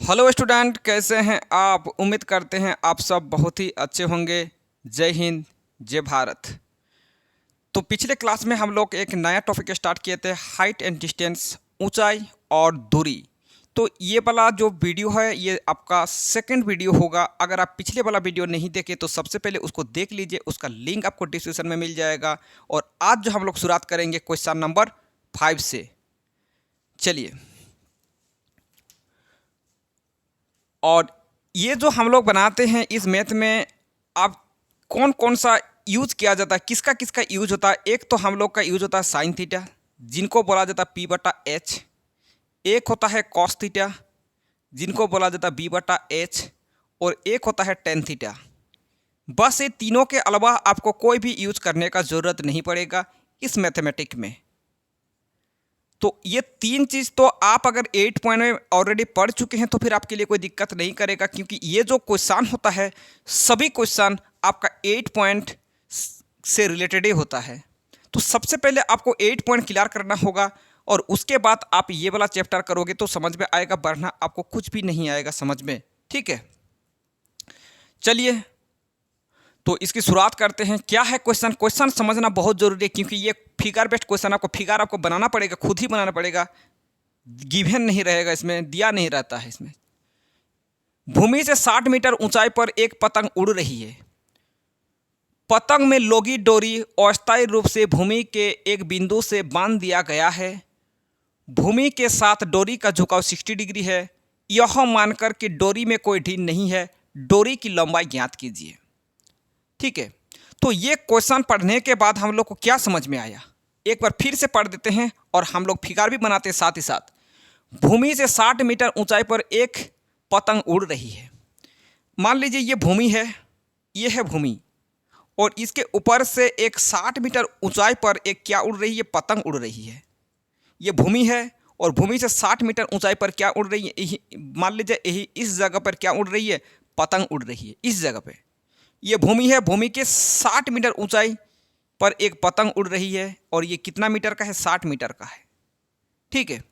Hello student, कैसे हैं आप। उम्मीद करते हैं आप सब बहुत ही अच्छे होंगे। जय हिंद, जय भारत। तो पिछले क्लास में हम लोग एक नया टॉपिक स्टार्ट किए थे, हाइट एंड डिस्टेंस, ऊंचाई और दूरी। तो ये वाला जो वीडियो है ये आपका सेकंड वीडियो होगा। अगर आप पिछले वाला वीडियो नहीं देखे तो सबसे पहले उसको देख लीजिए, उसका लिंक आपको डिस्क्रिप्शन में मिल जाएगा। और आज जो हम लोग शुरुआत करेंगे क्वेश्चन नंबर 5 से। चलिए, और ये जो हम लोग बनाते हैं इस मैथ में, आप कौन कौन सा यूज किया जाता है, किसका किसका यूज होता है। एक तो हम लोग का यूज होता है साइन थीटा, जिनको बोला जाता है P/H। एक होता है कॉस थीटा, जिनको बोला जाता है B/H। और एक होता है टेन थीटा। बस ये तीनों के अलावा आपको कोई भी यूज करने का ज़रूरत नहीं पड़ेगा इस मैथमेटिक में। तो ये तीन चीज़ तो आप अगर 8 पॉइंट में ऑलरेडी पढ़ चुके हैं तो फिर आपके लिए कोई दिक्कत नहीं करेगा, क्योंकि ये जो क्वेश्चन होता है सभी क्वेश्चन आपका 8 पॉइंट से रिलेटेड ही होता है। तो सबसे पहले आपको 8 पॉइंट क्लियर करना होगा, और उसके बाद आप ये वाला चैप्टर करोगे तो समझ में आएगा, वरना आपको कुछ भी नहीं आएगा समझ में। ठीक है, चलिए तो इसकी शुरुआत करते हैं। क्या है क्वेश्चन। क्वेश्चन समझना बहुत जरूरी है, क्योंकि ये फिगर बेस्ड क्वेश्चन, आपको फिगर आपको बनाना पड़ेगा, खुद ही बनाना पड़ेगा। गिवन नहीं रहेगा, इसमें दिया नहीं रहता है। इसमें भूमि से 60 मीटर ऊंचाई पर एक पतंग उड़ रही है। पतंग में लोगी डोरी अस्थायी रूप से भूमि के एक बिंदु से बांध दिया गया है। भूमि के साथ डोरी का झुकाव 60 डिग्री है। यह मानकर कि डोरी में कोई ढील नहीं है, डोरी की लंबाई ज्ञात कीजिए। ठीक है, तो ये क्वेश्चन पढ़ने के बाद हम लोग को क्या समझ में आया, एक बार फिर से पढ़ देते हैं और हम लोग फिगर भी बनाते हैं साथ ही साथ। भूमि से 60 मीटर ऊंचाई पर एक पतंग उड़ रही है। मान लीजिए ये भूमि है, ये है भूमि, और इसके ऊपर से एक 60 मीटर ऊंचाई पर एक क्या उड़ रही है, पतंग उड़ रही है। ये भूमि है और भूमि से 60 मीटर ऊंचाई पर क्या उड़ रही है, मान लीजिए यही इस जगह पर क्या उड़ रही है, पतंग उड़ रही है इस जगह पे। ये भूमि है, भूमि के 60 मीटर ऊंचाई पर एक पतंग उड़ रही है, और ये कितना मीटर का है, 60 मीटर का है। ठीक है,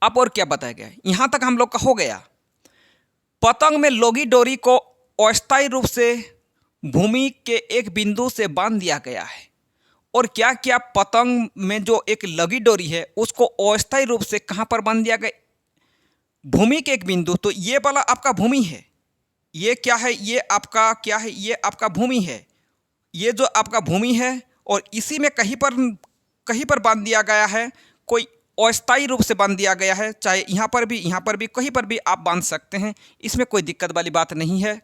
अब और क्या बताया गया है, यहां तक हम लोग का हो गया। पतंग में लोगी डोरी को अस्थायी रूप से भूमि के एक बिंदु से बांध दिया गया है। और क्या क्या पतंग में जो एक लगी डोरी है उसको अस्थायी रूप से कहां पर बांध दिया गया, भूमि के एक बिंदु। तो ये वाला आपका भूमि है, ये क्या है, ये आपका क्या है, ये आपका भूमि है। ये जो आपका भूमि है और इसी में कहीं पर बांध दिया गया है, कोई अस्थायी रूप से बांध दिया गया है। चाहे यहाँ पर भी कहीं पर भी आप बांध सकते हैं, इसमें कोई दिक्कत वाली बात नहीं है।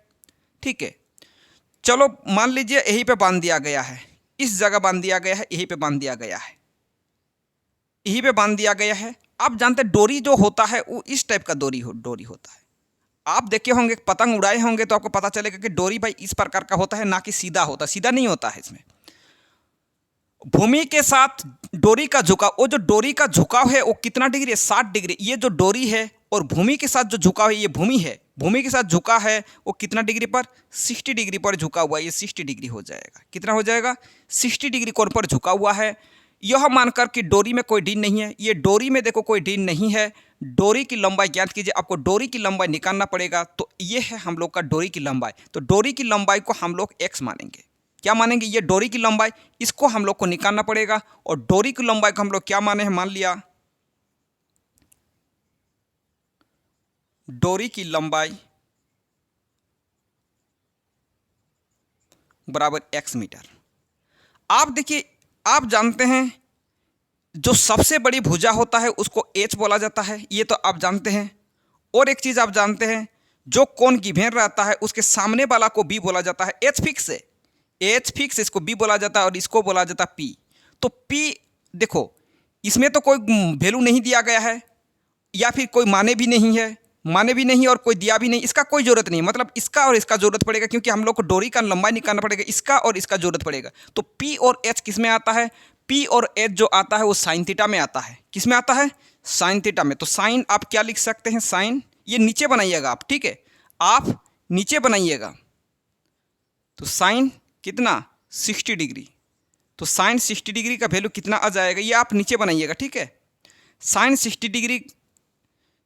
ठीक है, चलो मान लीजिए यहीं पे बांध दिया गया है, इस जगह बांध दिया गया है, यहीं पे बांध दिया गया है, यहीं पे बांध दिया गया है। आप जानते हैं डोरी जो होता है वो इस टाइप का डोरी होता है। आप देखे होंगे, पतंग उड़ाए होंगे तो आपको पता चलेगा कि डोरी भाई इस प्रकार का होता है, ना कि सीधा होता है, सीधा नहीं होता है। इसमें भूमि के साथ डोरी का झुकाव, वो जो डोरी का झुकाव है वो कितना डिग्री है, 60 डिग्री। ये जो डोरी है और भूमि के साथ जो झुकाव है, ये भूमि है, भूमि के साथ झुका है वो कितना डिग्री पर, 60 डिग्री पर झुका हुआ है। ये 60 डिग्री हो जाएगा, कितना हो जाएगा, 60 डिग्री कोण पर झुका हुआ है। यह मानकर कि डोरी में कोई ढील नहीं है। ये डोरी में देखो कोई ढील नहीं है। डोरी की लंबाई ज्ञात कीजिए, आपको डोरी की लंबाई निकालना पड़ेगा। तो ये है हम लोग का डोरी की लंबाई। तो डोरी की लंबाई को हम लोग x मानेंगे। क्या मानेंगे, ये डोरी की लंबाई, इसको हम लोग को निकालना पड़ेगा। और डोरी की लंबाई को हम लोग क्या माने हैं, मान लिया डोरी की लंबाई बराबर x मीटर। आप देखिए, आप जानते हैं जो सबसे बड़ी भुजा होता है उसको h बोला जाता है, ये तो आप जानते हैं। और एक चीज़ आप जानते हैं, जो कोण गिवन रहता है उसके सामने वाला को b बोला जाता है। h फिक्स है, h फिक्स, इसको b बोला जाता है और इसको बोला जाता है p। तो p देखो, इसमें तो कोई वैल्यू नहीं दिया गया है, या फिर कोई माने भी नहीं है, माने भी नहीं और कोई दिया भी नहीं, इसका कोई जरूरत नहीं। मतलब इसका और इसका जरूरत पड़ेगा, क्योंकि हम लोग को डोरी का लंबाई निकालना पड़ेगा, इसका और इसका जरूरत पड़ेगा। तो p और h किस में आता है, p और h जो आता है वो साइन थीटा में आता है। किस में आता है, साइन थीटा में। तो साइन आप क्या लिख सकते हैं, साइन, ये नीचे बनाइएगा आप, ठीक है, आप नीचे बनाइएगा। तो साइन कितना, 60 डिग्री। तो साइन 60 डिग्री का वैल्यू कितना आ जाएगा, ये आप नीचे बनाइएगा। ठीक है, साइन 60 डिग्री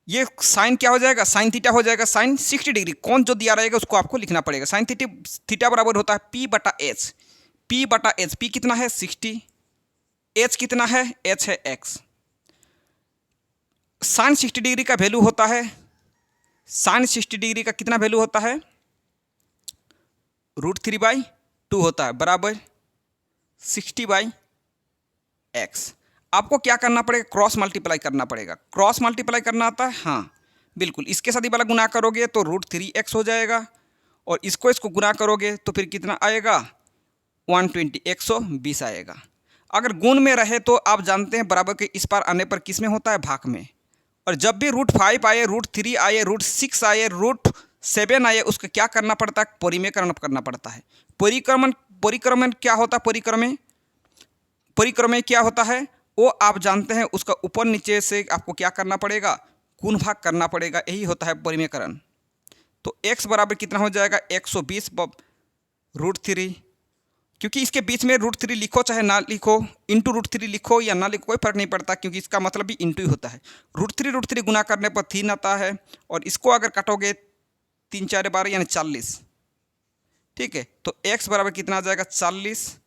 ये साइन क्या हो जाएगा, साइन थीटा हो जाएगा, साइन 60 डिग्री। कौन जो दिया रहेगा उसको आपको लिखना पड़ेगा। साइन थीटा बराबर होता है पी बटा एच। पी बटा एच, पी कितना है 60, एच कितना है, एच है एक्स। साइन 60 डिग्री का वैल्यू होता है, साइन 60 डिग्री का कितना वैल्यू होता है, √3/2 होता है, बराबर 60/x। आपको क्या करना पड़ेगा, क्रॉस मल्टीप्लाई करना पड़ेगा। क्रॉस मल्टीप्लाई करना आता है, हाँ बिल्कुल। इसके साथ ये वाला गुना करोगे तो √3x हो जाएगा, और इसको गुना करोगे तो फिर कितना आएगा, 120, 120 आएगा। अगर गुण में रहे तो आप जानते हैं बराबर के इस पार आने पर किस में होता है, भाग में। और जब भी √5 आए, √3 आए, √6 आए, √7 आए, उसको क्या करना पड़ता है, परिमेयकरण करना पड़ता है। परिक्रमण क्या होता है, परिक्रमण क्या होता है वो आप जानते हैं। उसका ऊपर नीचे से आपको क्या करना पड़ेगा, गुण भाग करना पड़ेगा, यही होता है परिमेयकरण। तो x बराबर कितना हो जाएगा, 120 √3, क्योंकि इसके बीच में √3 लिखो चाहे ना लिखो, इंटू √3 लिखो या ना लिखो, कोई फर्क नहीं पड़ता, क्योंकि इसका मतलब भी इंटू ही होता है। √3 गुना करने पर 3 आता है, और इसको अगर काटोगे 3 4 12 यानी 40, ठीक है। तो x बराबर कितना आ जाएगा, 40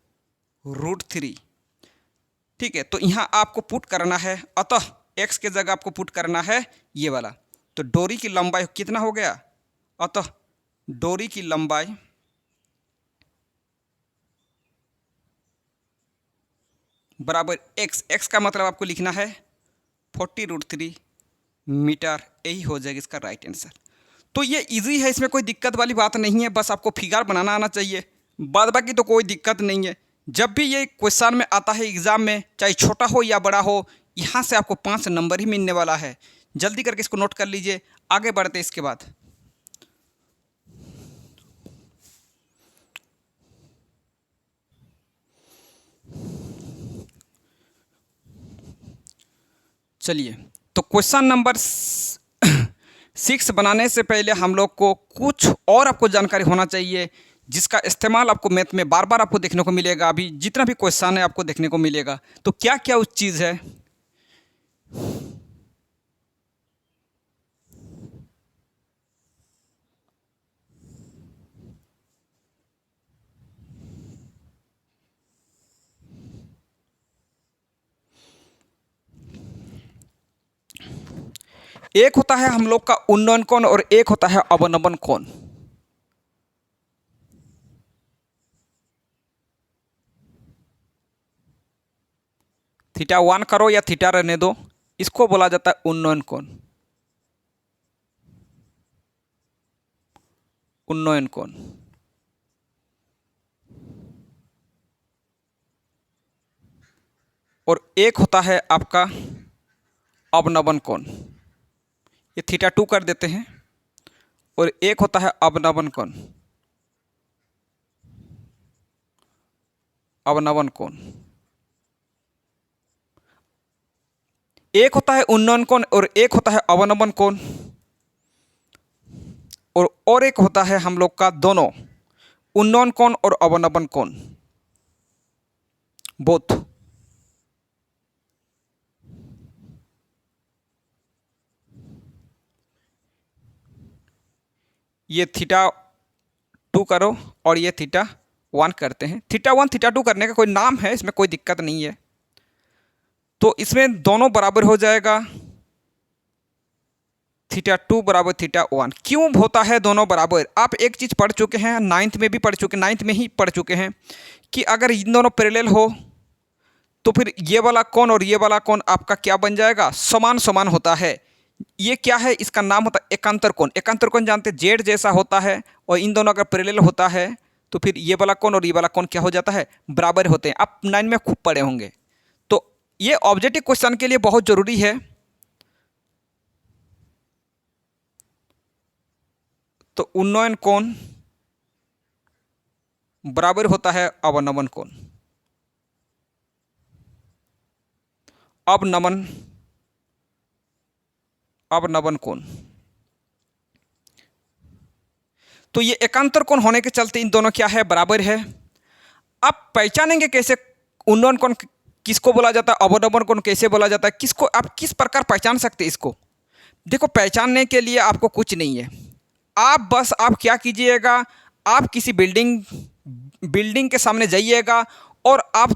√3, ठीक है। तो यहाँ आपको पुट करना है, अतः x के जगह आपको पुट करना है ये वाला। तो डोरी की लंबाई कितना हो गया, अतः डोरी की लंबाई बराबर x का मतलब आपको लिखना है 40√3 मीटर, यही हो जाएगा इसका राइट आंसर। तो ये इजी है, इसमें कोई दिक्कत वाली बात नहीं है, बस आपको फिगर बनाना आना चाहिए, बाद बाकी तो कोई दिक्कत नहीं है। जब भी ये क्वेश्चन में आता है एग्जाम में, चाहे छोटा हो या बड़ा हो, यहाँ से आपको 5 नंबर ही मिलने वाला है। जल्दी करके इसको नोट कर लीजिए, आगे बढ़ते इसके बाद। चलिए, तो क्वेश्चन नंबर 6 बनाने से पहले हम लोग को कुछ और आपको जानकारी होना चाहिए, जिसका इस्तेमाल आपको मैथ में बार बार आपको देखने को मिलेगा। अभी जितना भी क्वेश्चन है आपको देखने को मिलेगा, तो क्या क्या उस चीज़ है। एक होता है हम लोग का उन्नयन कोण और एक होता है अवनमन कोण। θ1 करो या थीटा रहने दो, इसको बोला जाता है उन्नयन कोण। उन्नयन कोण और एक होता है आपका अवनमन कोण। ये θ2 कर देते हैं, और एक होता है अवनमन कोण। अवनमन कोण एक होता है उन्नयन कोण और एक होता है अवनमन कोण, और एक होता है हम लोग का दोनों उन्नयन कोण और अवनमन कोण बोथ। ये θ2 करो और ये θ1 करते हैं। θ1 θ2 करने का कोई नाम है, इसमें कोई दिक्कत नहीं है। तो इसमें दोनों बराबर हो जाएगा, θ2 बराबर θ1। क्यों होता है दोनों बराबर, आप एक चीज़ पढ़ चुके हैं, 9th में भी पढ़ चुके, 9th में ही पढ़ चुके हैं कि अगर इन दोनों पैरेलल हो तो फिर ये वाला कोण और ये वाला कोण आपका क्या बन जाएगा, समान समान होता है। ये क्या है, इसका नाम होता है एकांतर कोण। एकांतर कोण जानते हैं, जेड जैसा होता है, और इन दोनों अगर पैरेलल होता है तो फिर ये वाला कोण और ये वाला कोण क्या हो जाता है, बराबर होते हैं। आप 9 में खूब पढ़े होंगे। तो ये ऑब्जेक्टिव क्वेश्चन के लिए बहुत जरूरी है। तो उन्नयन कोण बराबर होता है अवनमन कोण। अवनमन कोण, तो ये एकांतर कोण होने के चलते इन दोनों क्या है, बराबर है। आप पहचानेंगे कैसे उन्नयन कोण किसको बोला जाता है, अवनमन कोण कैसे बोला जाता है, किसको आप किस प्रकार पहचान सकते हैं इसको। देखो, पहचानने के लिए आपको कुछ नहीं है। आप क्या कीजिएगा, आप किसी बिल्डिंग के सामने जाइएगा और आप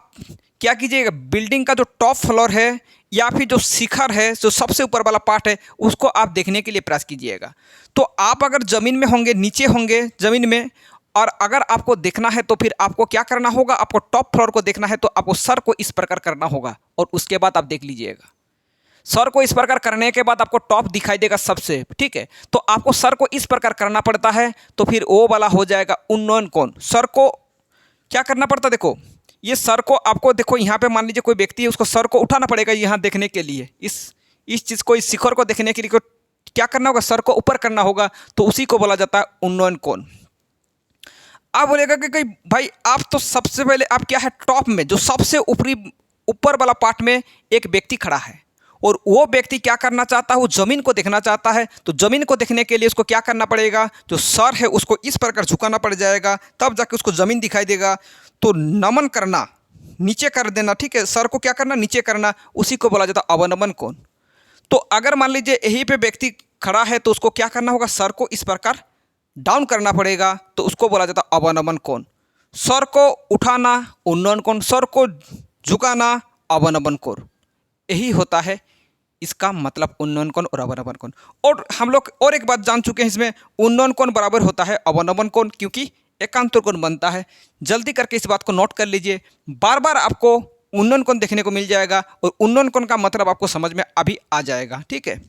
क्या कीजिएगा, बिल्डिंग का जो टॉप फ्लोर है या फिर जो शिखर है, जो सबसे ऊपर वाला पार्ट है, उसको आप देखने के लिए प्रयास कीजिएगा। तो आप अगर ज़मीन में होंगे, नीचे होंगे ज़मीन में, और अगर आपको देखना है तो फिर आपको क्या करना होगा, आपको टॉप फ्लोर को देखना है तो आपको सर को इस प्रकार करना होगा और उसके बाद आप देख लीजिएगा। सर को इस प्रकार करने के बाद आपको टॉप दिखाई देगा सबसे, ठीक है। तो आपको सर को इस प्रकार करना पड़ता है, तो फिर वो वाला हो जाएगा उन्नयन कोण। सर को क्या करना पड़ता है, देखो ये सर को आपको, देखो यहाँ पे मान लीजिए कोई व्यक्ति है, उसको सर को उठाना पड़ेगा यहाँ देखने के लिए, इस चीज़ को, इस शिखर को देखने के लिए क्या करना होगा, सर को ऊपर करना होगा, तो उसी को बोला जाता है उन्नयन कोण। आप बोलेगा कि भाई आप तो सबसे पहले आप क्या है, टॉप में जो सबसे ऊपर वाला पार्ट में एक व्यक्ति खड़ा है और वो व्यक्ति क्या करना चाहता है, वो ज़मीन को देखना चाहता है। तो ज़मीन को देखने के लिए उसको क्या करना पड़ेगा, जो सर है उसको इस प्रकार झुकाना पड़ जाएगा, तब जाके उसको ज़मीन दिखाई देगा। तो नमन करना, नीचे कर देना, ठीक है, सर को क्या करना, नीचे करना, उसी को बोला जाता है अवनमन कोण। तो अगर मान लीजिए यहीं पे व्यक्ति खड़ा है तो उसको क्या करना होगा, सर को इस प्रकार डाउन करना पड़ेगा, तो उसको बोला जाता है अवनमन कोण। सर को उठाना उन्नयन कोण, सर को झुकाना अवनमन कोण। यही होता है इसका मतलब उन्नयन कोण और अवनमन कोण। और हम लोग और एक बात जान चुके हैं इसमें, उन्नयन कोण बराबर होता है अवनमन कोण, क्योंकि एकांतर कोण बनता है। जल्दी करके इस बात को नोट कर लीजिए, बार बार आपको उन्नयन कोण देखने को मिल जाएगा और उन्नयन कोण का मतलब आपको समझ में अभी आ जाएगा, ठीक है।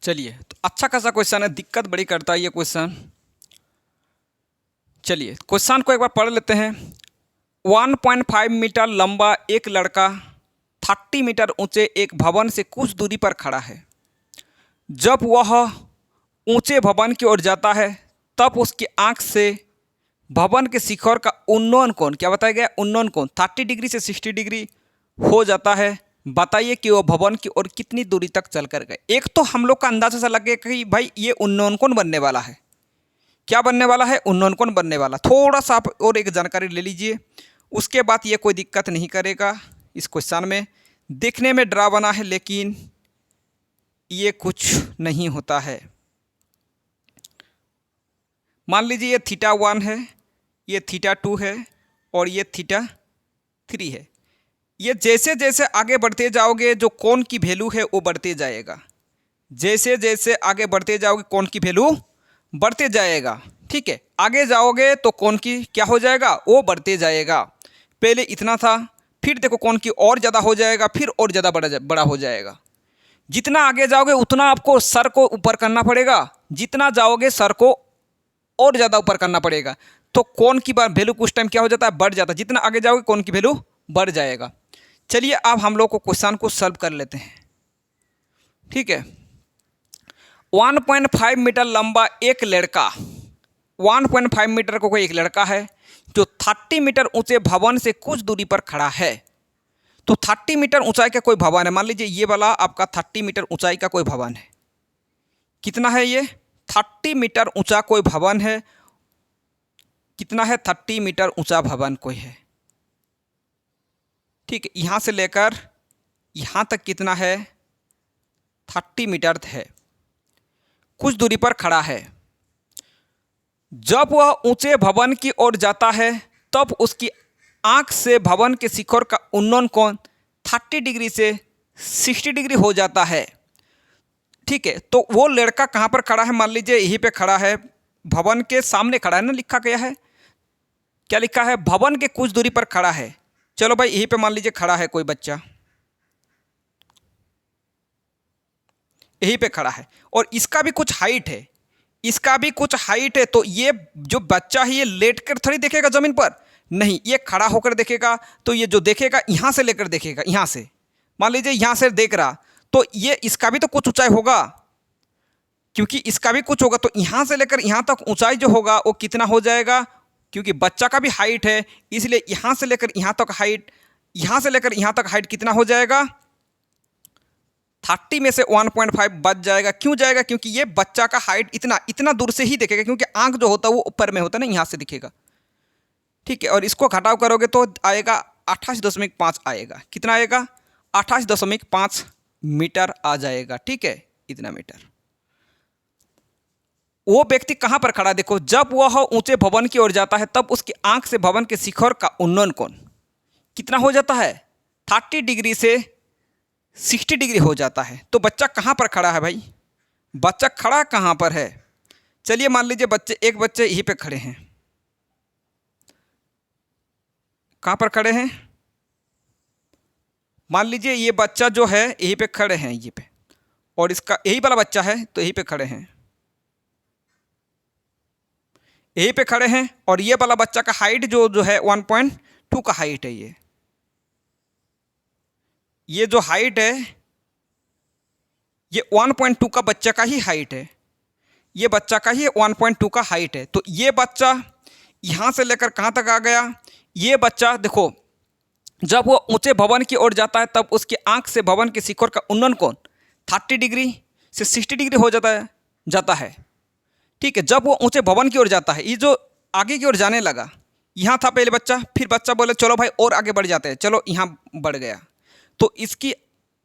चलिए, तो अच्छा खासा क्वेश्चन है, दिक्कत बड़ी करता है ये क्वेश्चन। चलिए क्वेश्चन को एक बार पढ़ लेते हैं। 1.5 मीटर लंबा एक लड़का 30 मीटर ऊंचे एक भवन से कुछ दूरी पर खड़ा है। जब वह ऊंचे भवन की ओर जाता है तब उसकी आंख से भवन के शिखर का उन्नयन कोण, क्या बताया गया, उन्नयन कोण 30 डिग्री से 60 डिग्री हो जाता है। बताइए कि वह भवन की ओर कितनी दूरी तक चल कर गए। एक तो हम लोग का अंदाजा सा लगेगा कि भाई ये उन्नयन कोण बनने वाला है। क्या बनने वाला है, उन्नयन कोण बनने वाला। थोड़ा सा आप और एक जानकारी ले लीजिए, उसके बाद ये कोई दिक्कत नहीं करेगा। इस क्वेश्चन में देखने में डरावना है लेकिन ये कुछ नहीं होता है। मान लीजिए ये θ1 है, ये θ2 है और ये θ3 है। ये जैसे जैसे आगे बढ़ते जाओगे जो कोण की वैल्यू है वो बढ़ते जाएगा। जैसे जैसे आगे बढ़ते जाओगे कोण की वैल्यू बढ़ते जाएगा, ठीक है। आगे जाओगे तो कोण की क्या हो जाएगा, वो बढ़ते जाएगा। पहले इतना था, फिर देखो कोण की और ज़्यादा हो जाएगा, फिर और ज़्यादा बड़ा हो जाएगा। जितना आगे जाओगे उतना आपको सर को ऊपर करना पड़ेगा, जितना जाओगे सर को और ज़्यादा ऊपर करना पड़ेगा। तो कोण की वैल्यू कुछ टाइम क्या हो जाता है, बढ़ जाता है। जितना आगे जाओगे कोण की वैल्यू बढ़ जाएगा। चलिए अब हम लोग को क्वेश्चन को सॉल्व कर लेते हैं, ठीक है। 1.5 मीटर लंबा एक लड़का, 1.5 मीटर को कोई एक लड़का है जो 30 मीटर ऊंचे भवन से कुछ दूरी पर खड़ा है। तो 30 मीटर ऊंचाई का कोई भवन है, मान लीजिए ये वाला आपका 30 मीटर ऊंचाई का कोई भवन है। कितना है ये, 30 मीटर ऊंचा कोई भवन है। कितना है, 30 मीटर ऊंचा भवन कोई है, ठीक है। यहाँ से लेकर यहाँ तक कितना है, 30 मीटर है, कुछ दूरी पर खड़ा है। जब वह ऊंचे भवन की ओर जाता है तब उसकी आंख से भवन के शिखर का उन्नयन कोण 30 डिग्री से 60 डिग्री हो जाता है, ठीक है। तो वो लड़का कहाँ पर खड़ा है, मान लीजिए यहीं पे खड़ा है, भवन के सामने खड़ा है ना, लिखा गया है, क्या लिखा है, भवन के कुछ दूरी पर खड़ा है। चलो भाई यहीं पे मान लीजिए खड़ा है कोई बच्चा, यहीं पे खड़ा है और इसका भी कुछ हाइट है, इसका भी कुछ हाइट है। तो ये जो बच्चा है ये लेट कर थोड़ी देखेगा ज़मीन पर, नहीं, ये खड़ा होकर देखेगा। तो ये जो देखेगा यहाँ से लेकर देखेगा, यहाँ से मान लीजिए यहाँ से देख रहा, तो ये इसका भी तो कुछ ऊंचाई होगा, क्योंकि इसका भी कुछ होगा। तो यहाँ से लेकर यहाँ तक ऊंचाई जो होगा वो कितना हो जाएगा, क्योंकि बच्चा का भी हाइट है, इसलिए यहाँ से लेकर यहाँ तक हाइट, यहाँ से लेकर यहाँ तक हाइट कितना हो जाएगा, 30 में से 1.5 बच जाएगा। क्यों जाएगा, क्योंकि ये बच्चा का हाइट इतना दूर से ही दिखेगा, क्योंकि आंख जो होता है वो ऊपर में होता है ना, यहाँ से दिखेगा, ठीक है, और इसको घटाव करोगे तो आएगा 28.5 आएगा। कितना आएगा? 28.5 मीटर आ जाएगा। ठीक है, इतना मीटर। वो व्यक्ति कहाँ पर खड़ा है? देखो, जब वह ऊंचे भवन की ओर जाता है तब उसकी आंख से भवन के शिखर का उन्नयन कोण कितना हो जाता है? 30 डिग्री से 60 डिग्री हो जाता है। तो बच्चा कहाँ पर खड़ा है भाई? बच्चा खड़ा कहाँ पर है? चलिए मान लीजिए एक बच्चे यहीं पे खड़े हैं। कहाँ पर खड़े हैं? मान लीजिए ये बच्चा जो है यहीं पे खड़े हैं, ये पे, और इसका यही वाला बच्चा है तो यहीं पे खड़े हैं, यहीं पे खड़े हैं, और ये वाला बच्चा का हाइट जो है 1.2 का हाइट है। ये जो हाइट है ये 1.2 का बच्चा का ही हाइट है। ये बच्चा का ही 1.2 का हाइट है। तो ये बच्चा यहाँ से लेकर कहाँ तक आ गया? ये बच्चा देखो, जब वो ऊंचे भवन की ओर जाता है तब उसकी आंख से भवन के शिखर का उन्नयन कोण 30 डिग्री से 60 डिग्री हो जाता है। ठीक है, जब वो ऊंचे भवन की ओर जाता है, ये जो आगे की ओर जाने लगा, यहाँ था पहले बच्चा, फिर बच्चा बोले चलो भाई और आगे बढ़ जाते हैं, चलो यहाँ बढ़ गया, तो इसकी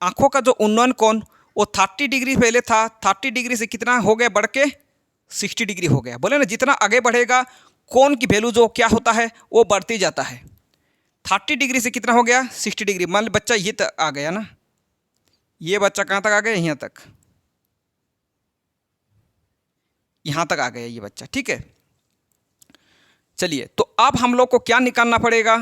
आंखों का जो उन्नयन कोण वो 30 डिग्री पहले था, 30 डिग्री से कितना हो गया? बढ़ के 60 डिग्री हो गया। बोले ना, जितना आगे बढ़ेगा कोण की वैल्यू जो क्या होता है वो बढ़ती जाता है। 30 डिग्री से कितना हो गया? 60 डिग्री। मान लो बच्चा ये तक आ गया ना, ये बच्चा कहाँ तक आ गया? यहाँ तक, यहाँ तक आ गया ये बच्चा। ठीक है, चलिए, तो अब हम लोग को क्या निकालना पड़ेगा?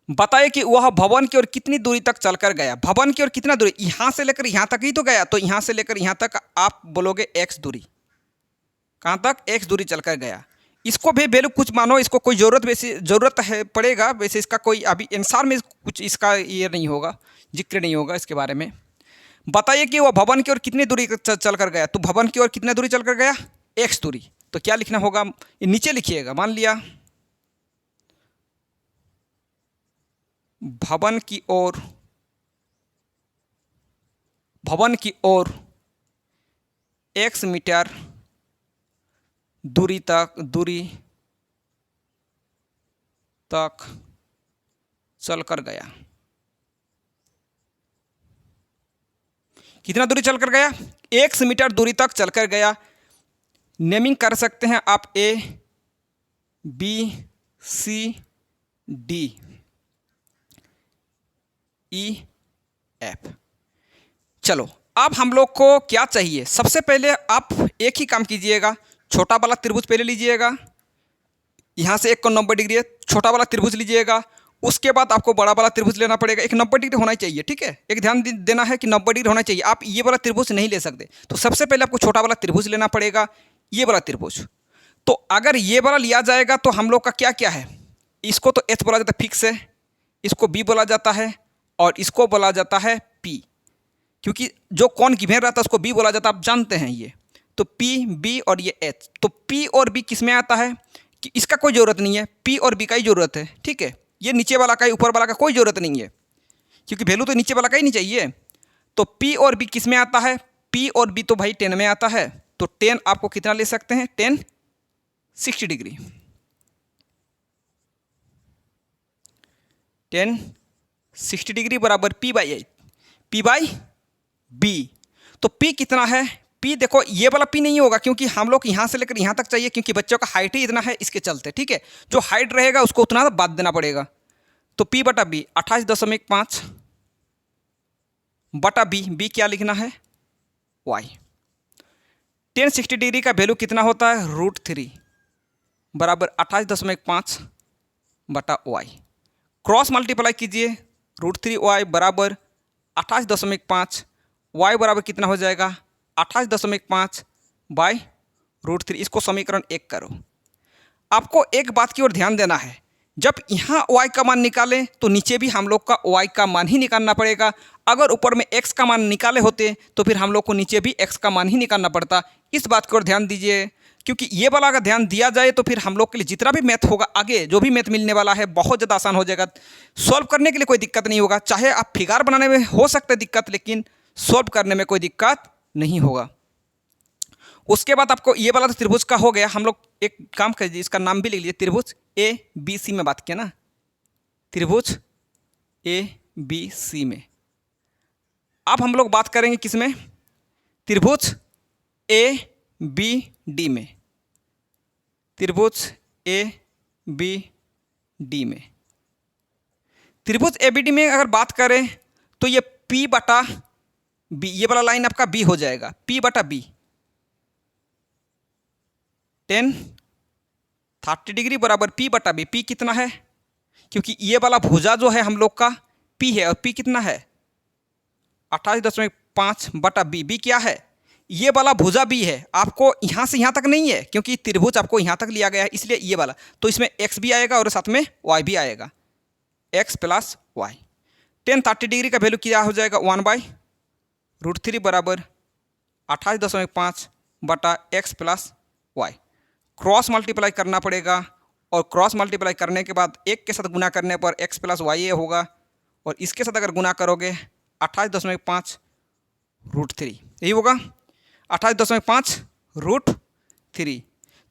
बताइए कि वह भवन की ओर कितनी दूरी तक चलकर गया। भवन की ओर कितना दूरी? यहाँ से लेकर यहाँ तक ही तो गया, तो यहाँ से लेकर यहाँ तक आप बोलोगे x दूरी। कहाँ तक? x दूरी चलकर गया। इसको भी वैल्यू कुछ मानो, इसको कोई ज़रूरत है पड़ेगा, वैसे इसका कोई अभी आंसर में कुछ इसका ये नहीं होगा, जिक्र नहीं होगा इसके बारे में। बताइए कि वह भवन की ओर कितनी दूरी चल कर गया। तो भवन की ओर कितनी दूरी चल कर गया? x दूरी। तो क्या लिखना होगा? ये नीचे लिखिएगा। मान लिया भवन की ओर x मीटर दूरी तक चल कर गया। कितना दूरी चल कर गया? x मीटर दूरी तक चल कर गया। नेमिंग कर सकते हैं आप A, B, C, D, E, F। चलो, अब हम लोग को क्या चाहिए? सबसे पहले आप एक ही काम कीजिएगा, छोटा वाला त्रिभुज पहले लीजिएगा। यहाँ से एक को 90 डिग्री है, छोटा वाला त्रिभुज लीजिएगा। उसके बाद आपको बड़ा वाला त्रिभुज लेना पड़ेगा। एक 90 डिग्री होना चाहिए। ठीक है, एक ध्यान देना है कि 90 डिग्री होना चाहिए। आप ये वाला त्रिभुज नहीं ले सकते, तो सबसे पहले आपको छोटा वाला त्रिभुज लेना पड़ेगा, ये वाला त्रिभुज। तो अगर ये वाला लिया जाएगा तो हम लोग का क्या क्या है? इसको तो H बोला जाता है, फिक्स है। इसको B बोला जाता है, और इसको बोला जाता है P, क्योंकि जो कोण गिवन रहता है उसको B बोला जाता है, आप जानते हैं ये। तो P, B और ये H। तो P और B किस में आता है? कि इसका कोई ज़रूरत नहीं है, P और B का ही ज़रूरत है। ठीक है, ये नीचे वाला का, ऊपर वाला का कोई ज़रूरत नहीं है, क्योंकि वैल्यू तो नीचे वाला का ही नहीं चाहिए। तो P और B किस में आता है? P और B तो भाई 10 में आता है। तो 10 आपको कितना ले सकते हैं? 10 60 डिग्री। 10 60 डिग्री बराबर P/8, P/B। तो P कितना है? P देखो, ये वाला P नहीं होगा, क्योंकि हम लोग यहाँ से लेकर यहाँ तक चाहिए, क्योंकि बच्चों का हाइट ही इतना है, इसके चलते। ठीक है, जो हाइट रहेगा उसको उतना बात देना पड़ेगा। तो P/B 28.5 बटा B क्या लिखना है? Y। 10 60 डिग्री का वैल्यू कितना होता है? √3 बराबर 28.5 बटा Y। क्रॉस मल्टीप्लाई कीजिए, √3y बराबर 28.5, y बराबर कितना हो जाएगा? 28.5 बाई √3। इसको समीकरण 1 करो। आपको एक बात की ओर ध्यान देना है, जब यहाँ y का मान निकालें तो नीचे भी हम लोग का y का मान ही निकालना पड़ेगा। अगर ऊपर में x का मान निकाले होते तो फिर हम लोग को नीचे भी x का मान ही निकालना पड़ता। इस बात की ओर ध्यान दीजिए, क्योंकि ये वाला अगर ध्यान दिया जाए तो फिर हम लोग के लिए जितना भी मैथ होगा आगे, जो भी मैथ मिलने वाला है, बहुत ज़्यादा आसान हो जाएगा। सॉल्व करने के लिए कोई दिक्कत नहीं होगा। चाहे आप फिगर बनाने में हो सकता है दिक्कत, लेकिन सॉल्व करने में कोई दिक्कत नहीं होगा। उसके बाद आपको ये वाला तो त्रिभुज का हो गया। हम लोग एक काम कर दीजिए, इसका नाम भी लिख लीजिए, त्रिभुज ए बी सी में बात किया ना, त्रिभुज ए बी सी में। अब हम लोग बात करेंगे किस में, त्रिभुज ए बी डी में, त्रिभुज ए बी डी में। त्रिभुज ए बी डी में अगर बात करें तो ये P बटा बी, ये वाला लाइन आपका B हो जाएगा, P बटा बी, 10-30 डिग्री बराबर P बटा बी। P कितना है, क्योंकि ये वाला भुजा जो है हम लोग का P है, और P कितना है 28.5 बटा बी। बी क्या है, ये वाला भुजा B है, आपको यहाँ से यहाँ तक नहीं है, क्योंकि त्रिभुज आपको यहाँ तक लिया गया है, इसलिए ये वाला, तो इसमें x भी आएगा और साथ में y भी आएगा, x प्लस वाई। 10-30 डिग्री का वैल्यू क्या हो जाएगा, 1/√3 बराबर 28.5 बटा x plus y. Cross multiply करना पड़ेगा, और क्रॉस मल्टीप्लाई करने के बाद एक के साथ गुना करने पर x प्लस वाई ये होगा, और इसके साथ अगर गुना करोगे 28.5√3, यही होगा 28.5√3।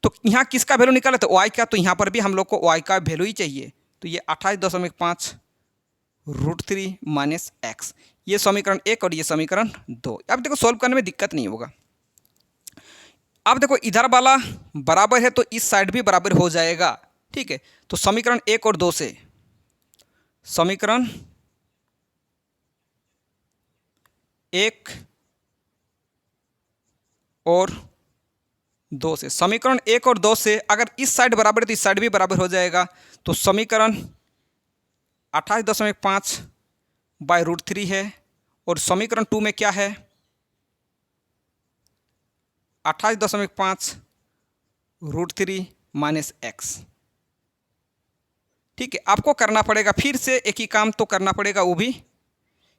तो यहाँ किसका वैल्यू निकाले, तो y का, तो यहाँ पर भी हम लोग को y का वैल्यू ही चाहिए, तो ये 28.5√3 माइनस x, ये समीकरण 1 और ये समीकरण 2। अब देखो सॉल्व करने में दिक्कत नहीं होगा। अब देखो इधर वाला बराबर है तो इस साइड भी बराबर हो जाएगा, ठीक है। तो समीकरण 1 और 2 से, समीकरण 1 और 2 से, समीकरण 1 और 2 से अगर इस साइड बराबर है तो इस साइड भी बराबर हो जाएगा। तो समीकरण 28.5/√3 है, और समीकरण 2 में क्या है 28.5√3 माइनस x, ठीक है। आपको करना पड़ेगा फिर से एक ही काम तो करना पड़ेगा, वो भी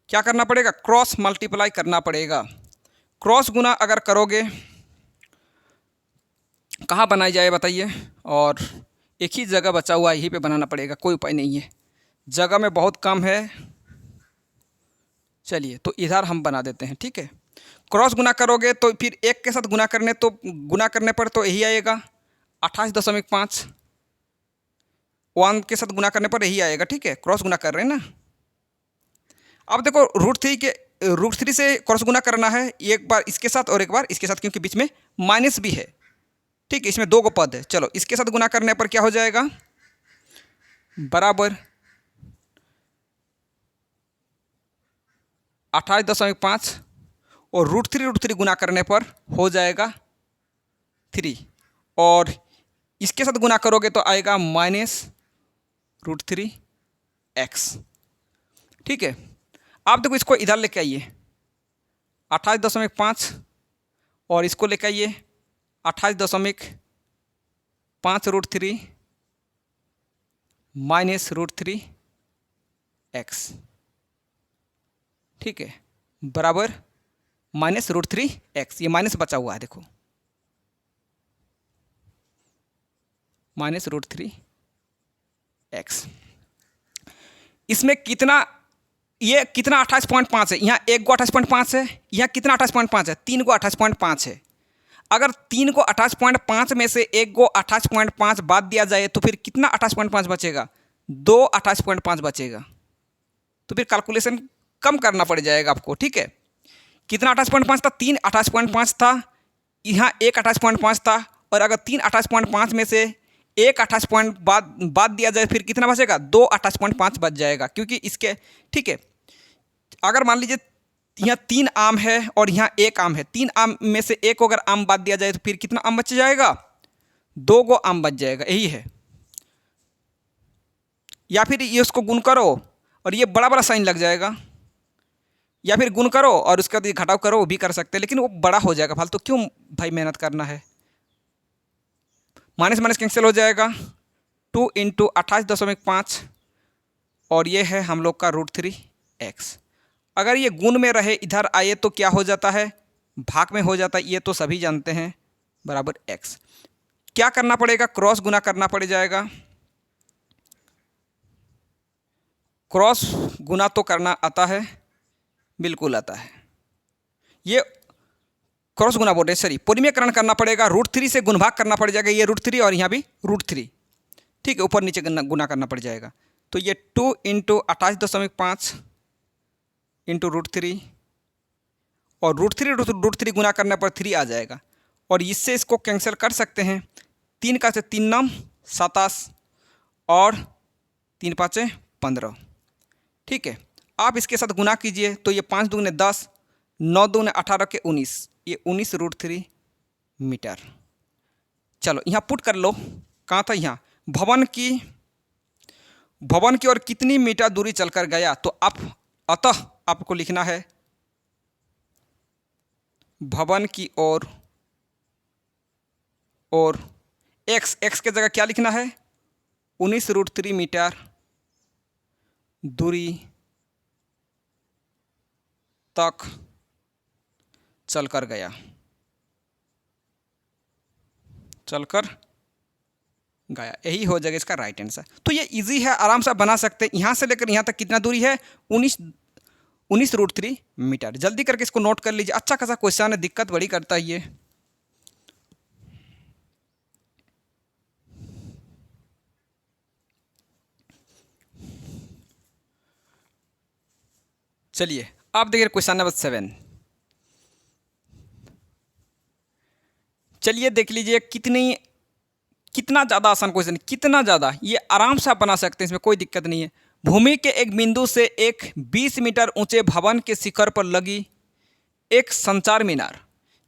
क्या करना पड़ेगा, क्रॉस मल्टीप्लाई करना पड़ेगा। क्रॉस गुना अगर करोगे, कहाँ बनाई जाए बताइए, और एक ही जगह बचा हुआ है, यहीं पे बनाना पड़ेगा, कोई उपाय नहीं है, जगह में बहुत कम है। चलिए तो इधर हम बना देते हैं, ठीक है। क्रॉस गुना करोगे तो फिर एक के साथ गुना करने पर तो यही आएगा 28.5, 1 के साथ गुना करने पर यही आएगा, ठीक है। क्रॉस गुना कर रहे हैं ना। अब देखो √3 से क्रॉस गुना करना है, एक बार इसके साथ और एक बार इसके साथ, क्योंकि बीच में माइनस भी है, ठीक है। इसमें 2 गो पद है। चलो इसके साथ गुना करने पर क्या हो जाएगा, बराबर 28.5, और √3 गुना करने पर हो जाएगा 3, और इसके साथ गुना करोगे तो आएगा -√3x, ठीक है। आप देखो इसको इधर लेके आइए 28.5, और इसको लेके आइए 28.5√3 -√3x, ठीक है, बराबर -√3x। ये माइनस बचा हुआ है, देखो -√3x। इसमें कितना, ये कितना 28.5 है, यहाँ एक गो 28.5 है, यहाँ कितना 28.5 है, 3 गो 28.5 है। अगर 3 को 28.5 में से एक गो 28.5 बाद दिया जाए तो फिर कितना 28.5 बचेगा, 2 28.5 बचेगा। तो फिर कैलकुलेशन कम करना पड़ जाएगा आपको, ठीक है। कितना 28.5 था, 3 28.5 था, यहाँ एक 28.5 था, और अगर 3 28.5 में से एक 28 बाद दिया जाए फिर कितना बचेगा, 2 28.5 बच जाएगा, क्योंकि इसके, ठीक है। अगर मान लीजिए यहाँ 3 आम है और यहाँ 1 आम है, 3 आम में से एक अगर आम बाद दिया जाए तो फिर कितना आम बच जाएगा, 2 गो आम बच जाएगा, यही है। या फिर ये उसको गुण करो और ये बड़ा बड़ा साइन लग जाएगा, या फिर गुण करो और उसके बाद ये घटाव करो, वो भी कर सकते हैं, लेकिन वो बड़ा हो जाएगा, फालतू क्यों भाई मेहनत करना है। माइनस माइनस कैंसिल हो जाएगा, 2 × 28.5, और ये है हम लोग का √3x। अगर ये गुण में रहे इधर आए तो क्या हो जाता है, भाग में हो जाता है, ये तो सभी जानते हैं, बराबर x। क्या करना पड़ेगा, क्रॉस गुना करना पड़ जाएगा। क्रॉस गुना तो करना आता है, बिल्कुल आता है। ये क्रॉस गुना बोल रहे हैं, सॉरी, परिमेयकरण करना पड़ेगा, √3 से गुणभाग करना पड़ जाएगा, ये √3 और यहाँ भी √3, ठीक है, ऊपर नीचे गुना करना पड़ जाएगा। तो ये 2 × 28.5 इंटू √3 और √3 गुना करने पर 3 आ जाएगा, और इससे इसको कैंसिल कर सकते हैं। 3 का से 3 9 27 और 3 5 15, ठीक है। आप इसके साथ गुना कीजिए तो ये 5 दूने 10, 9 दूने 18 के 19, ये 19 √3 मीटर। चलो यहाँ पुट कर लो, कहाँ था, यहाँ भवन की ओर कितनी मीटर दूरी चलकर गया, तो अतः आपको लिखना है भवन की ओर और x के जगह क्या लिखना है, 19 √3 मीटर दूरी तक चलकर गया, यही हो जाएगा इसका राइट आंसर। तो ये इजी है, आराम से बना सकते हैं। यहाँ से लेकर यहाँ तक कितना दूरी है, 19 √3 मीटर। जल्दी करके इसको नोट कर लीजिए, अच्छा खासा क्वेश्चन है, दिक्कत बड़ी करता है ये। चलिए आप देखिए क्वेश्चन नंबर 7। चलिए देख लीजिए कितना ज़्यादा आसान क्वेश्चन, कितना ज़्यादा, ये आराम से आप बना सकते हैं, इसमें कोई दिक्कत नहीं है। भूमि के एक बिंदु से एक 20 मीटर ऊंचे भवन के शिखर पर लगी एक संचार मीनार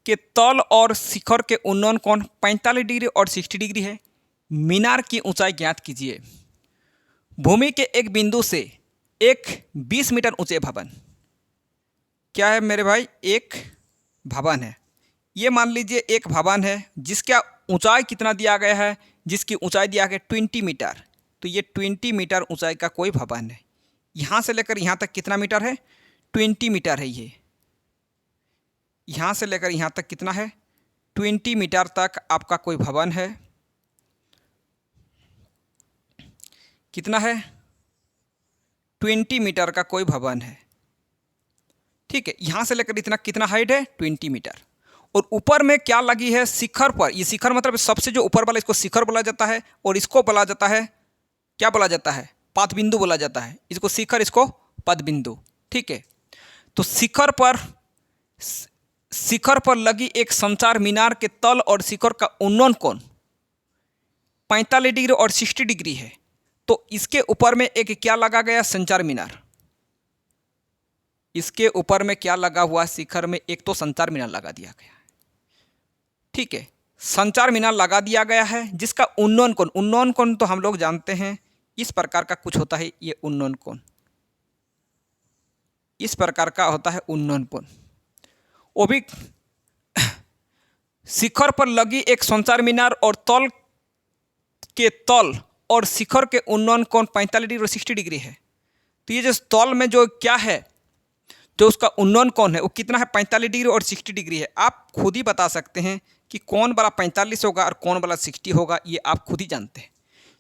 के तल और शिखर के उन्नयन कोण 45 डिग्री और 60 डिग्री है। मीनार की ऊंचाई ज्ञात कीजिए। भूमि के एक बिंदु से एक 20 मीटर ऊंचे भवन, क्या है मेरे भाई, एक भवन है। ये मान लीजिए एक भवन है जिसका ऊंचाई कितना दिया गया है, जिसकी ऊंचाई दिया गया 20 मीटर। तो ये 20 मीटर ऊंचाई का कोई भवन है। यहाँ से लेकर यहाँ तक कितना मीटर है, 20 मीटर है। ये यहाँ से लेकर यहाँ तक कितना है, 20 मीटर तक आपका कोई भवन है। कितना है, 20 मीटर का कोई भवन है, ठीक है। यहाँ से लेकर इतना कितना हाइट है, 20 मीटर। और ऊपर में क्या लगी है, शिखर पर। ये शिखर मतलब सबसे जो ऊपर वाला, इसको शिखर बोला जाता है, और इसको बोला जाता है, क्या बोला जाता है, पदबिंदु बोला जाता है। इसको शिखर, इसको पदबिंदु, ठीक है। तो शिखर पर लगी एक संचार मीनार के तल और शिखर का उन्नयन कोण 45 डिग्री और 60 डिग्री है। तो इसके ऊपर में एक क्या लगा गया, संचार मीनार। इसके ऊपर में क्या लगा हुआ, शिखर में एक तो संचार मीनार लगा दिया गया है, ठीक है। संचार मीनार लगा दिया गया है जिसका उन्नयन कोण तो हम लोग जानते हैं इस प्रकार का कुछ होता है। ये उन्नयन कोण इस प्रकार का होता है, उन्नयन कोण। वो भी शिखर पर लगी एक संचार मीनार और तल और शिखर के उन्नयन कोण 45 डिग्री और 60 डिग्री है। तो ये जो तल में जो क्या है, जो उसका उन्नयन कोण है वो कितना है, 45 डिग्री और 60 डिग्री है। आप खुद ही बता सकते हैं कि कौन वाला 45 होगा और कौन वाला 60 होगा, ये आप खुद ही जानते हैं।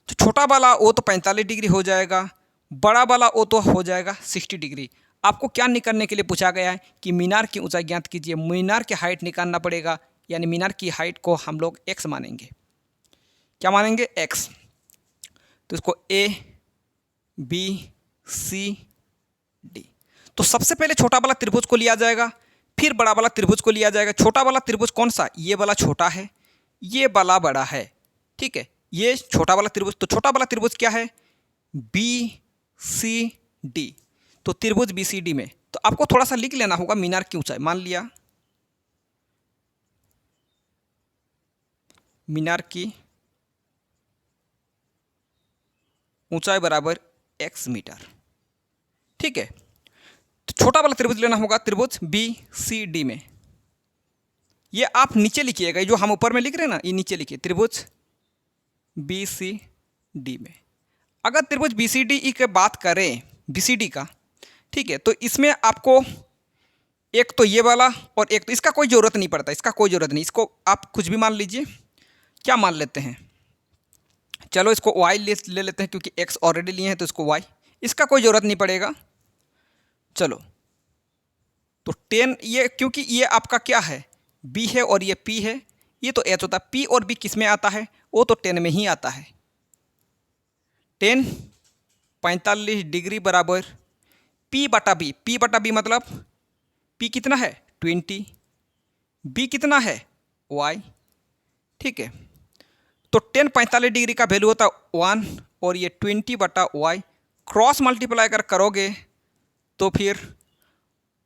तो छोटा वाला वो तो 45 डिग्री हो जाएगा, बड़ा वाला वो तो हो जाएगा 60 डिग्री। आपको क्या निकालने के लिए पूछा गया है कि मीनार की ऊंचाई ज्ञात कीजिए। मीनार की हाइट निकालना पड़ेगा, यानी मीनार की हाइट को हम लोग x मानेंगे। क्या मानेंगे, x। तो इसको A B C D। तो सबसे पहले छोटा वाला त्रिभुज को लिया जाएगा, फिर बड़ा वाला त्रिभुज को लिया जाएगा। छोटा वाला त्रिभुज कौन सा, ये वाला छोटा है, ये वाला बड़ा है, ठीक है। ये छोटा वाला त्रिभुज, तो छोटा वाला त्रिभुज क्या है, BCD। तो त्रिभुज BCD में तो आपको थोड़ा सा लिख लेना होगा मीनार की ऊंचाई। मान लिया मीनार की ऊंचाई बराबर x मीटर, ठीक है। तो छोटा वाला त्रिभुज लेना होगा, त्रिभुज BCD में। ये आप नीचे लिखिएगा, जो हम ऊपर में लिख रहे हैं ना, ये नीचे लिखिए, त्रिभुज BCD में। अगर त्रिभुज BCD की बात करें, BCD का, ठीक है, तो इसमें आपको एक तो ये वाला और एक तो इसका कोई ज़रूरत नहीं पड़ता, इसका कोई ज़रूरत नहीं। इसको आप कुछ भी मान लीजिए। क्या मान लेते हैं, चलो इसको y ले लेते हैं, क्योंकि x ऑलरेडी लिए हैं तो इसको y, इसका कोई ज़रूरत नहीं पड़ेगा। चलो तो 10, ये क्योंकि ये आपका क्या है, बी है और ये पी है, ये तो एच होता है। पी और बी किस में आता है? वो तो 10 में ही आता है। 10 45 डिग्री बराबर पी बटा बी। पी बटा बी मतलब पी कितना है 20, बी कितना है वाई। ठीक है, तो 10 45 डिग्री का वैल्यू होता है 1 और ये 20 बटा वाई। क्रॉस मल्टीप्लाई अगर करोगे तो फिर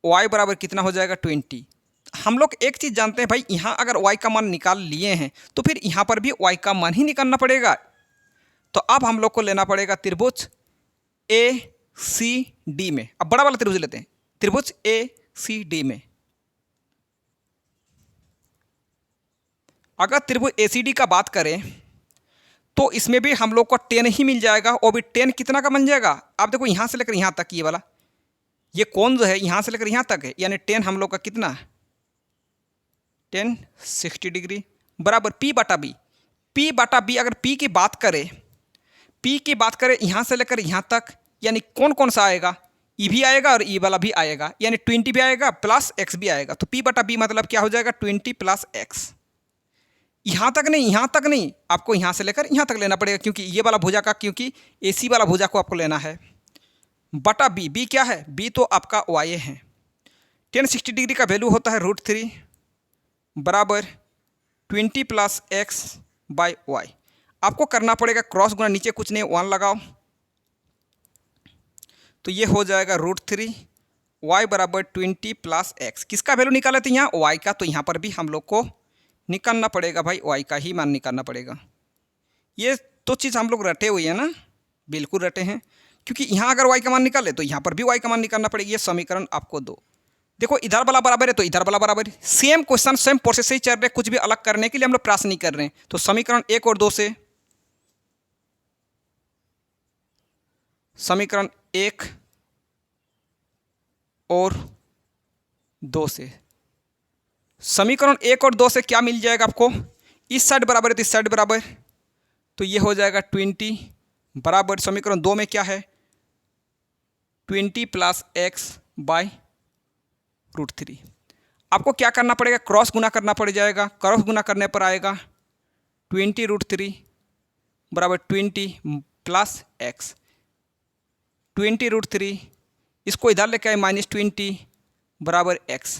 y बराबर कितना हो जाएगा 20। हम लोग एक चीज़ जानते हैं भाई, यहाँ अगर y का मान निकाल लिए हैं तो फिर यहाँ पर भी y का मान ही निकालना पड़ेगा। तो अब हम लोग को लेना पड़ेगा त्रिभुज ए सी डी में। अब बड़ा वाला त्रिभुज लेते हैं, त्रिभुज ए सी डी में। अगर त्रिभुज ए सी डी का बात करें तो इसमें भी हम लोग को 10 ही मिल जाएगा। और भी 10 कितना का बन जाएगा? आप देखो यहाँ से लेकर यहाँ तक ये वाला, ये कौन जो है यहाँ से लेकर यहाँ तक है, यानी 10 हम लोग का कितना 10 60 डिग्री बराबर पी बटा बी। पी बटा बी अगर पी की बात करें, पी की बात करें यहाँ से लेकर यहाँ तक, यानी कौन कौन सा आएगा? ई भी आएगा और ई वाला भी आएगा, यानी 20 भी आएगा प्लस एक्स भी आएगा। तो पी बटा बी मतलब क्या हो जाएगा 20 प्लस एक्स। यहाँ तक नहीं, यहाँ तक नहीं, आपको यहाँ से लेकर यहाँ तक लेना पड़ेगा, क्योंकि ये वाला भुजा का, क्योंकि ए सी वाला भुजा को आपको लेना है। बटा बी, बी क्या है? बी तो आपका वाई है। 10 60 डिग्री का वैल्यू होता है √3 बराबर 20 प्लस एक्स बाई वाई। आपको करना पड़ेगा क्रॉस गुना, नीचे कुछ नहीं 1 लगाओ तो ये हो जाएगा √3 वाई बराबर 20 प्लस एक्स। किसका वैल्यू निकाले थे यहाँ? वाई का। तो यहाँ पर भी हम लोग को निकालना पड़ेगा भाई, वाई का ही मान निकालना पड़ेगा। ये तो चीज़ हम लोग रटे हुए हैं ना, बिल्कुल रटे हैं, क्योंकि यहाँ अगर वाई का मान निकाले तो यहाँ पर भी वाई का मान निकालना पड़ेगा। ये समीकरण आपको दो, देखो इधर वाला बराबर है तो इधर वाला बराबर है। सेम क्वेश्चन सेम प्रोसेस से ही चल रहे हैं, कुछ भी अलग करने के लिए हम लोग प्रयास नहीं कर रहे हैं। तो समीकरण 1 और 2 से, समीकरण 1 और 2 से, समीकरण 1 और 2 से क्या मिल जाएगा आपको? इस साइड बराबर है तो इस साइड बराबर, तो ये हो जाएगा 20 बराबर समीकरण 2 में क्या है 20 प्लस एक्स बाई √3। आपको क्या करना पड़ेगा? क्रॉस गुना करना पड़ जाएगा। क्रॉस गुना करने पर आएगा 20 √3 बराबर 20 प्लस एक्स। 20 √3 इसको इधर लेके आए -20 बराबर एक्स।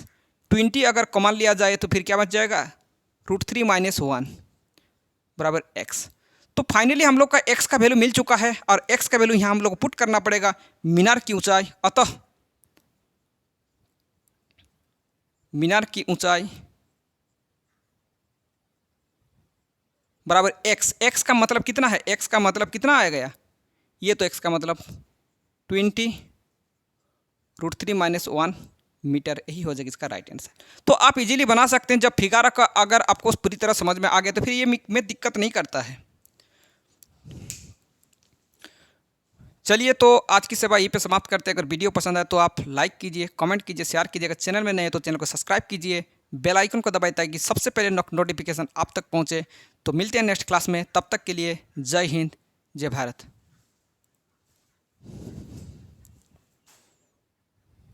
20 अगर कॉमन लिया जाए तो फिर क्या बच जाएगा √3 - 1 बराबर एक्स। तो फाइनली हम लोग का एक्स का वैल्यू मिल चुका है और एक्स का वैल्यू यहाँ हम लोग को पुट करना पड़ेगा, मीनार की ऊंचाई। अतः मीनार की ऊंचाई बराबर एक्स। एक्स का मतलब कितना है? एक्स का मतलब कितना आ गया? ये तो एक्स का मतलब 20 √3 - 1 मीटर, यही हो जाएगा इसका राइट आंसर। तो आप इजीली बना सकते हैं जब फिगर का अगर आपको पूरी तरह समझ में आ गया तो फिर ये में दिक्कत नहीं करता है। चलिए तो आज की सेवा यहीं पे समाप्त करते हैं। अगर वीडियो पसंद आए तो आप लाइक कीजिए, कमेंट कीजिए, शेयर कीजिए। अगर चैनल में नए हैं तो चैनल को सब्सक्राइब कीजिए, बेल आइकन को दबाइए ताकि सबसे पहले नोटिफिकेशन आप तक पहुंचे। तो मिलते हैं नेक्स्ट क्लास में, तब तक के लिए जय हिंद, जय भारत।